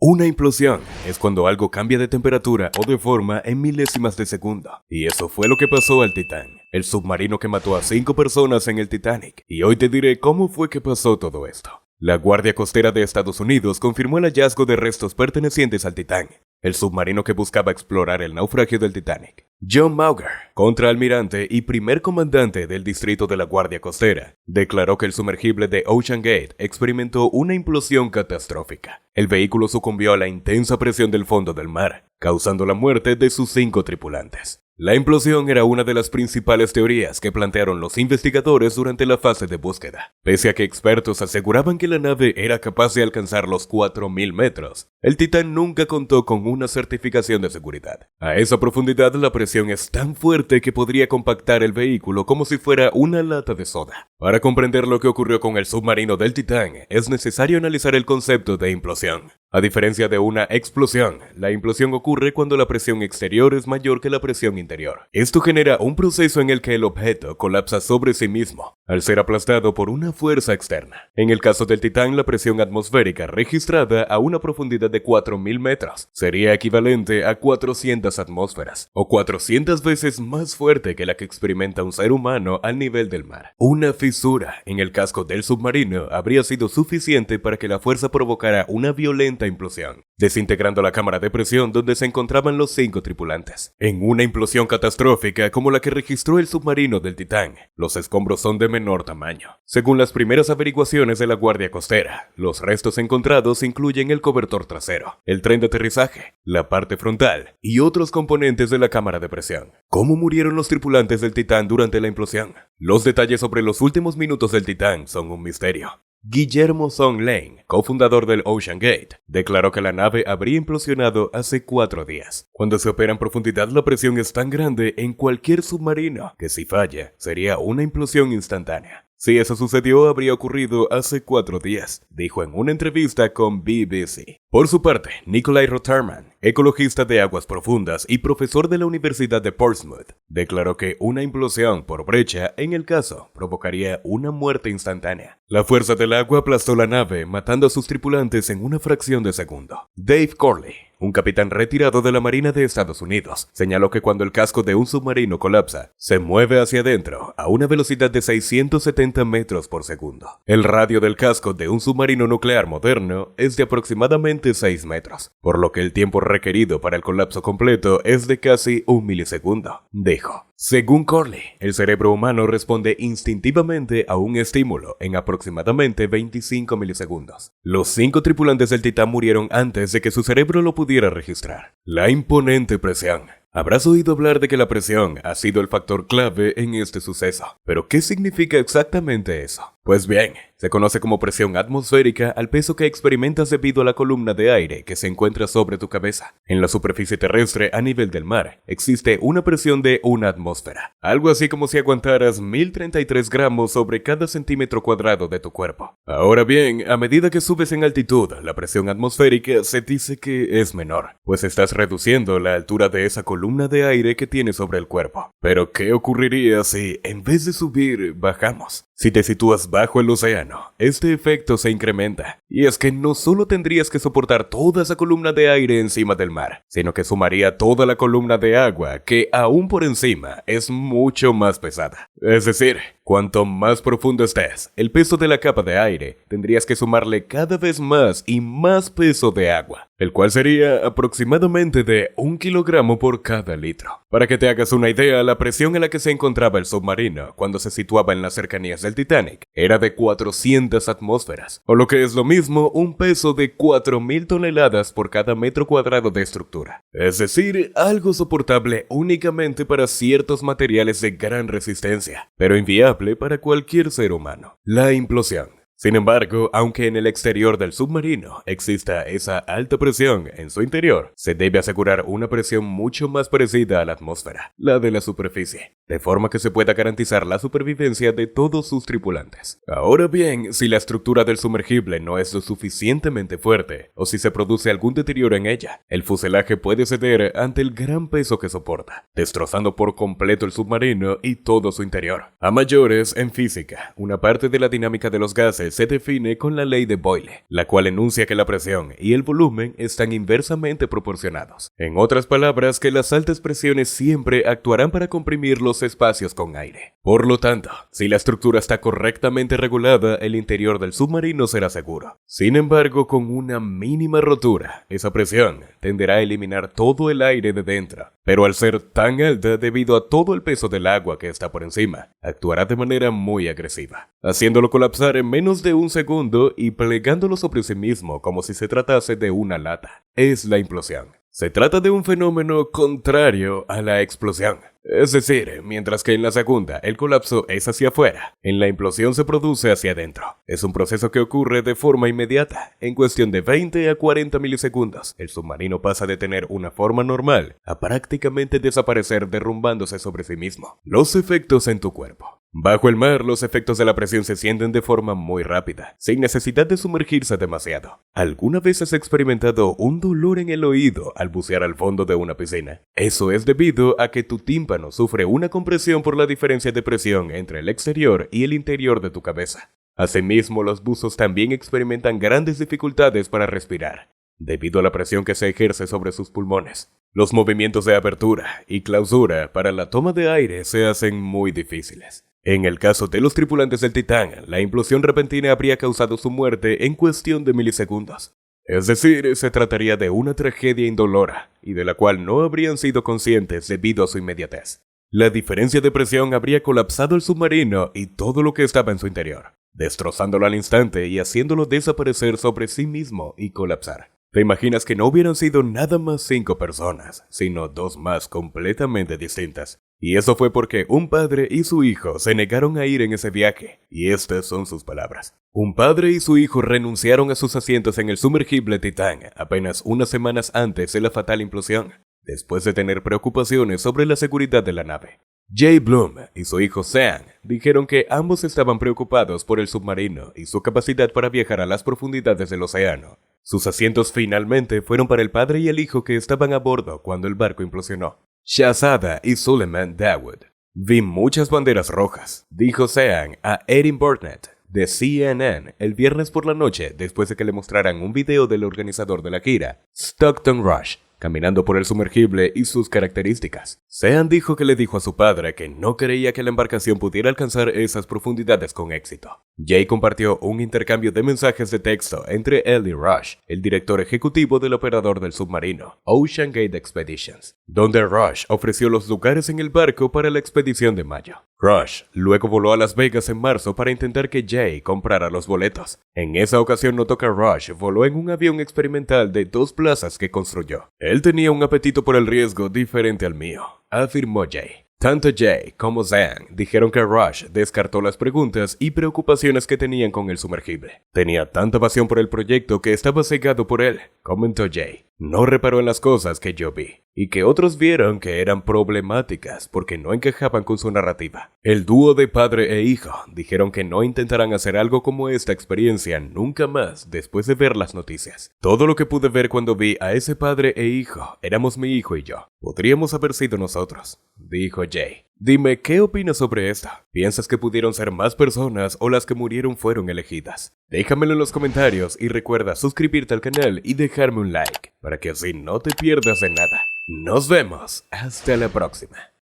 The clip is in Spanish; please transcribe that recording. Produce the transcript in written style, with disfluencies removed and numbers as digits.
Una implosión es cuando algo cambia de temperatura o de forma en milésimas de segundo. Y eso fue lo que pasó al Titán, el submarino que mató a 5 personas en el Titanic. Y hoy te diré cómo fue que pasó todo esto. La Guardia Costera de Estados Unidos confirmó el hallazgo de restos pertenecientes al Titán, el submarino que buscaba explorar el naufragio del Titanic. John Mauger, contraalmirante y primer comandante del distrito de la Guardia Costera, declaró que el sumergible de Ocean Gate experimentó una implosión catastrófica. El vehículo sucumbió a la intensa presión del fondo del mar, causando la muerte de sus 5 tripulantes. La implosión era una de las principales teorías que plantearon los investigadores durante la fase de búsqueda. Pese a que expertos aseguraban que la nave era capaz de alcanzar los 4.000 metros, el Titán nunca contó con una certificación de seguridad. A esa profundidad la presión es tan fuerte que podría compactar el vehículo como si fuera una lata de soda. Para comprender lo que ocurrió con el submarino del Titán, es necesario analizar el concepto de implosión. A diferencia de una explosión, la implosión ocurre cuando la presión exterior es mayor que la presión interior. Esto genera un proceso en el que el objeto colapsa sobre sí mismo, al ser aplastado por una fuerza externa. En el caso del Titán, la presión atmosférica registrada a una profundidad de 4.000 metros sería equivalente a 400 atmósferas, o 400 veces más fuerte que la que experimenta un ser humano al nivel del mar. Una fisura en el casco del submarino habría sido suficiente para que la fuerza provocara una violenta implosión, desintegrando la cámara de presión donde se encontraban los 5 tripulantes. En una implosión catastrófica como la que registró el submarino del Titán, los escombros son de menor tamaño. Según las primeras averiguaciones de la Guardia Costera, los restos encontrados incluyen el cobertor trasero, el tren de aterrizaje, la parte frontal y otros componentes de la cámara de presión. ¿Cómo murieron los tripulantes del Titán durante la implosión? Los detalles sobre los últimos minutos del Titán son un misterio. Guillermo Song Lane, cofundador del Ocean Gate, declaró que la nave habría implosionado hace 4 días. Cuando se opera en profundidad, la presión es tan grande en cualquier submarino que si falla, sería una implosión instantánea. Si eso sucedió, habría ocurrido hace 4 días, dijo en una entrevista con BBC. Por su parte, Nikolai Rotterman, ecologista de aguas profundas y profesor de la Universidad de Portsmouth, declaró que una implosión por brecha, en el caso, provocaría una muerte instantánea. La fuerza del agua aplastó la nave, matando a sus tripulantes en una fracción de segundo. Dave Corley, un capitán retirado de la Marina de Estados Unidos, señaló que cuando el casco de un submarino colapsa, se mueve hacia adentro a una velocidad de 670 metros por segundo. El radio del casco de un submarino nuclear moderno es de aproximadamente 6 metros, por lo que el tiempo requerido para el colapso completo es de casi 1 milisegundo, dijo. Según Corley, el cerebro humano responde instintivamente a un estímulo en aproximadamente 25 milisegundos. Los 5 tripulantes del Titán murieron antes de que su cerebro lo pudiera registrar. La imponente presión. Habrás oído hablar de que la presión ha sido el factor clave en este suceso. ¿Pero qué significa exactamente eso? Pues bien, se conoce como presión atmosférica al peso que experimentas debido a la columna de aire que se encuentra sobre tu cabeza. En la superficie terrestre a nivel del mar, existe una presión de 1 atmósfera. Algo así como si aguantaras 1033 gramos sobre cada centímetro cuadrado de tu cuerpo. Ahora bien, a medida que subes en altitud, la presión atmosférica se dice que es menor, pues estás reduciendo la altura de esa columna de aire que tienes sobre el cuerpo. Pero ¿qué ocurriría si, en vez de subir, bajamos? Si te sitúas bajo el océano, este efecto se incrementa. Y es que no solo tendrías que soportar toda esa columna de aire encima del mar, sino que sumaría toda la columna de agua, que aún por encima es mucho más pesada. Es decir, cuanto más profundo estés, el peso de la capa de aire, tendrías que sumarle cada vez más y más peso de agua, el cual sería aproximadamente de 1 kilogramo por cada litro. Para que te hagas una idea, la presión en la que se encontraba el submarino cuando se situaba en las cercanías del Titanic era de 400 atmósferas, o lo que es lo mismo, un peso de 4.000 toneladas por cada metro cuadrado de estructura. Es decir, algo soportable únicamente para ciertos materiales de gran resistencia, pero inviable para cualquier ser humano. La implosión. Sin embargo, aunque en el exterior del submarino exista esa alta presión en su interior, se debe asegurar una presión mucho más parecida a la atmósfera, la de la superficie, de forma que se pueda garantizar la supervivencia de todos sus tripulantes. Ahora bien, si la estructura del sumergible no es lo suficientemente fuerte, o si se produce algún deterioro en ella, el fuselaje puede ceder ante el gran peso que soporta, destrozando por completo el submarino y todo su interior. A mayores, en física, una parte de la dinámica de los gases base se define con la ley de Boyle, la cual enuncia que la presión y el volumen están inversamente proporcionados. En otras palabras, que las altas presiones siempre actuarán para comprimir los espacios con aire. Por lo tanto, si la estructura está correctamente regulada, el interior del submarino será seguro. Sin embargo, con una mínima rotura, esa presión tenderá a eliminar todo el aire de dentro, pero al ser tan alta debido a todo el peso del agua que está por encima, actuará de manera muy agresiva, haciéndolo colapsar en menos de un segundo y plegándolo sobre sí mismo como si se tratase de una lata. Es la implosión. Se trata de un fenómeno contrario a la explosión. Es decir, mientras que en la segunda el colapso es hacia afuera, en la implosión se produce hacia adentro. Es un proceso que ocurre de forma inmediata. En cuestión de 20 a 40 milisegundos, el submarino pasa de tener una forma normal a prácticamente desaparecer derrumbándose sobre sí mismo. Los efectos en tu cuerpo. Bajo el mar, los efectos de la presión se sienten de forma muy rápida, sin necesidad de sumergirse demasiado. ¿Alguna vez has experimentado un dolor en el oído al bucear al fondo de una piscina? Eso es debido a que tu tímpano sufre una compresión por la diferencia de presión entre el exterior y el interior de tu cabeza. Asimismo, los buzos también experimentan grandes dificultades para respirar, debido a la presión que se ejerce sobre sus pulmones. Los movimientos de apertura y clausura para la toma de aire se hacen muy difíciles. En el caso de los tripulantes del Titán, la implosión repentina habría causado su muerte en cuestión de milisegundos. Es decir, se trataría de una tragedia indolora, y de la cual no habrían sido conscientes debido a su inmediatez. La diferencia de presión habría colapsado el submarino y todo lo que estaba en su interior, destrozándolo al instante y haciéndolo desaparecer sobre sí mismo y colapsar. ¿Te imaginas que no hubieran sido nada más 5 personas, sino 2 más completamente distintas? Y eso fue porque un padre y su hijo se negaron a ir en ese viaje, y estas son sus palabras. Un padre y su hijo renunciaron a sus asientos en el sumergible Titán apenas unas semanas antes de la fatal implosión, después de tener preocupaciones sobre la seguridad de la nave. Jay Bloom y su hijo Sean dijeron que ambos estaban preocupados por el submarino y su capacidad para viajar a las profundidades del océano. Sus asientos finalmente fueron para el padre y el hijo que estaban a bordo cuando el barco implosionó. Shahzada y Suleiman Dawood. Vi muchas banderas rojas, dijo Sean a Erin Burnett de CNN el viernes por la noche después de que le mostraran un video del organizador de la gira, Stockton Rush, caminando por el sumergible y sus características. Sean dijo que le dijo a su padre que no creía que la embarcación pudiera alcanzar esas profundidades con éxito. Jay compartió un intercambio de mensajes de texto entre él y Rush, el director ejecutivo del operador del submarino, Ocean Gate Expeditions, donde Rush ofreció los lugares en el barco para la expedición de mayo. Rush luego voló a Las Vegas en marzo para intentar que Jay comprara los boletos. En esa ocasión notó que Rush voló en un avión experimental de 2 plazas que construyó. Él tenía un apetito por el riesgo diferente al mío, afirmó Jay. Tanto Jay como Sean dijeron que Rush descartó las preguntas y preocupaciones que tenían con el sumergible. Tenía tanta pasión por el proyecto que estaba cegado por él, comentó Jay. No reparó en las cosas que yo vi, y que otros vieron que eran problemáticas porque no encajaban con su narrativa. El dúo de padre e hijo dijeron que no intentarán hacer algo como esta experiencia nunca más después de ver las noticias. Todo lo que pude ver cuando vi a ese padre e hijo éramos mi hijo y yo. Podríamos haber sido nosotros, dijo Jay. Dime, ¿qué opinas sobre esto? ¿Piensas que pudieron ser más personas o las que murieron fueron elegidas? Déjamelo en los comentarios y recuerda suscribirte al canal y dejarme un like, para que así no te pierdas de nada. Nos vemos, hasta la próxima.